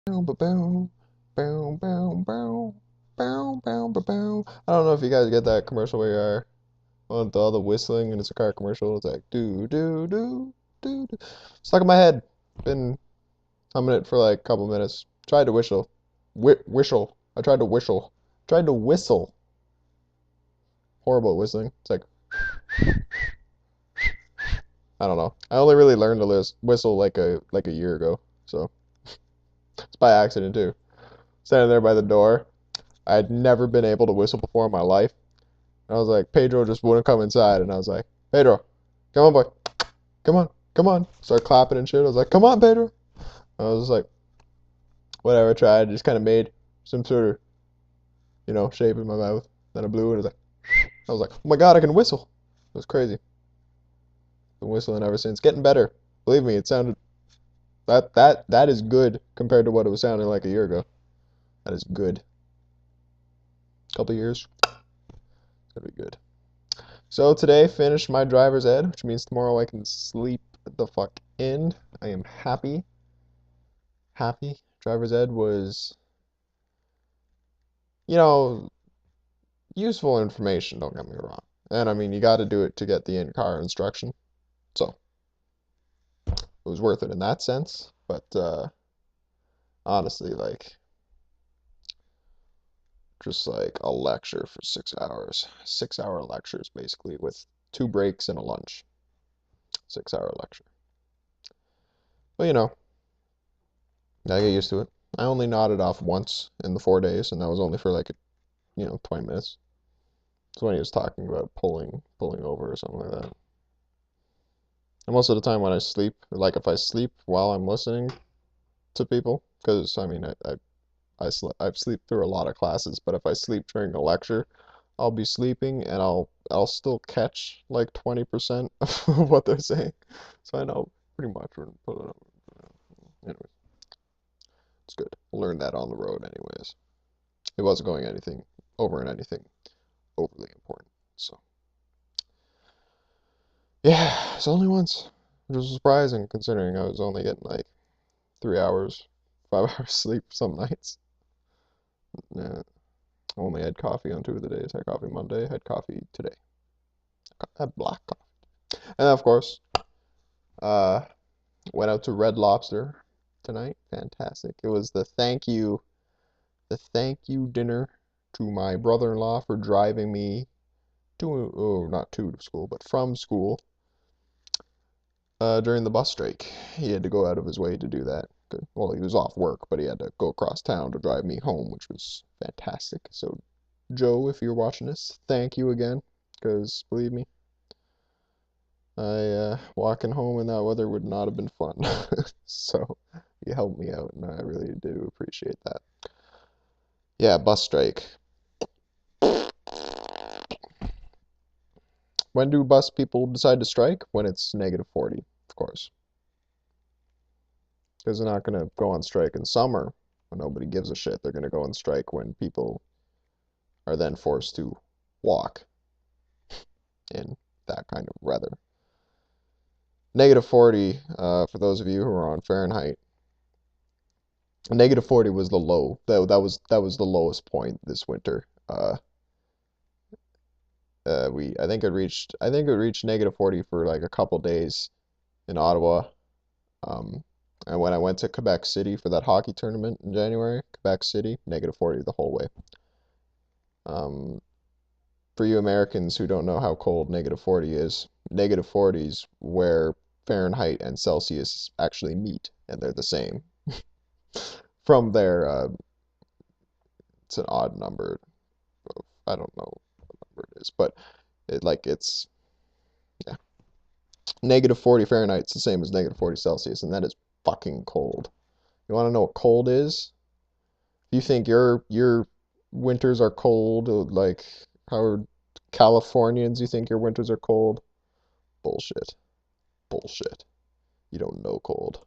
Bow, bow, bow, bow, bow, bow, bow, bow, bow, bow. I don't know if you guys get that commercial where you are on all the whistling and it's a car commercial. It's like do do do do do. Stuck in my head. Been humming it for like a couple minutes. Tried to whistle. Whistle. I tried to whistle. Tried to whistle. Horrible at whistling. It's like I don't know. I only really learned to whistle like a year ago. So it's by accident too. Standing there by the door. I had never been able to whistle before in my life. And I was like, Pedro just wouldn't come inside. And I was like, Pedro, come on, boy. Come on. Come on. Start clapping and shit. I was like, come on, Pedro. I was just like, whatever. I tried. Just kind of made some sort of, shape in my mouth. Then I blew it. I was like, oh my God, I can whistle. It was crazy. Been whistling ever since. Getting better. Believe me, it sounded, that is good compared to what it was sounding like a year ago. That is good. Couple years. It's gonna be good. So today, finished my driver's ed, which means tomorrow I can sleep the fuck in. I am happy. Happy. Driver's ed was, you know, useful information, don't get me wrong. And I mean, you got to do it to get the in-car instruction. So it was worth it in that sense. But honestly, like, just like a lecture for 6 hours. 6 hour lectures, basically, with 2 breaks and a lunch. 6 hour lecture. But I get used to it. I only nodded off once in the 4 days, and that was only for like, 20 minutes. It's when he was talking about pulling over or something like that. And most of the time when I sleep, like if I sleep while I'm listening to people, because I mean I've slept through a lot of classes, but if I sleep during a lecture, I'll be sleeping and I'll still catch like 20% of what they're saying. So I know pretty much when to put it up. Anyway, it's good. I learned that on the road anyways. It wasn't going anything over in anything overly important. So yeah, it's only once. Which was surprising considering I was only getting like 3 hours, 5 hours sleep some nights. Yeah, only had coffee on 2 of the days. Had coffee Monday, had coffee today. Had black coffee. And of course, uh, went out to Red Lobster tonight. Fantastic. It was the thank you dinner to my brother-in-law for driving me to, oh, not to school, but from school during the bus strike. He had to go out of his way to do that. Good. Well, he was off work, but he had to go across town to drive me home, which was fantastic. So, Joe, if you're watching this, thank you again, because believe me, walking home in that weather would not have been fun. So, you helped me out, and I really do appreciate that. Yeah, bus strike. When do bus people decide to strike? When it's -40, of course. Because they're not going to go on strike in summer when nobody gives a shit. They're going to go on strike when people are then forced to walk in that kind of weather. -40, for those of you who are on Fahrenheit, -40 was the low. That was the lowest point this winter. I think it reached -40 for like a couple days in Ottawa. Um, and when I went to Quebec City for that hockey tournament in January, Quebec City, -40 the whole way. Um, for you Americans who don't know how cold -40 is, -40s where Fahrenheit and Celsius actually meet, and they're the same. From there, it's an odd number. I don't know what number it is, but it's yeah, -40 Fahrenheit is the same as -40 Celsius, and that is fucking cold. You want to know what cold is? If you think your winters are cold, like how are Californians, you think your winters are cold? Bullshit. Bullshit. You don't know cold.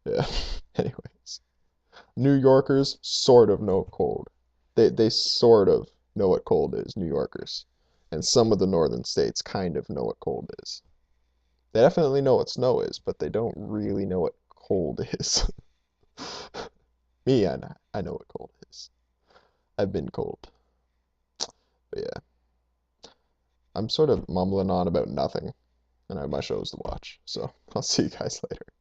Yeah. Anyways, New Yorkers sort of know cold. They sort of know what cold is, New Yorkers. And some of the northern states kind of know what cold is. They definitely know what snow is, but they don't really know what cold is. Me, I know what cold is. I've been cold. But yeah, I'm sort of mumbling on about nothing, and I have my shows to watch. So I'll see you guys later.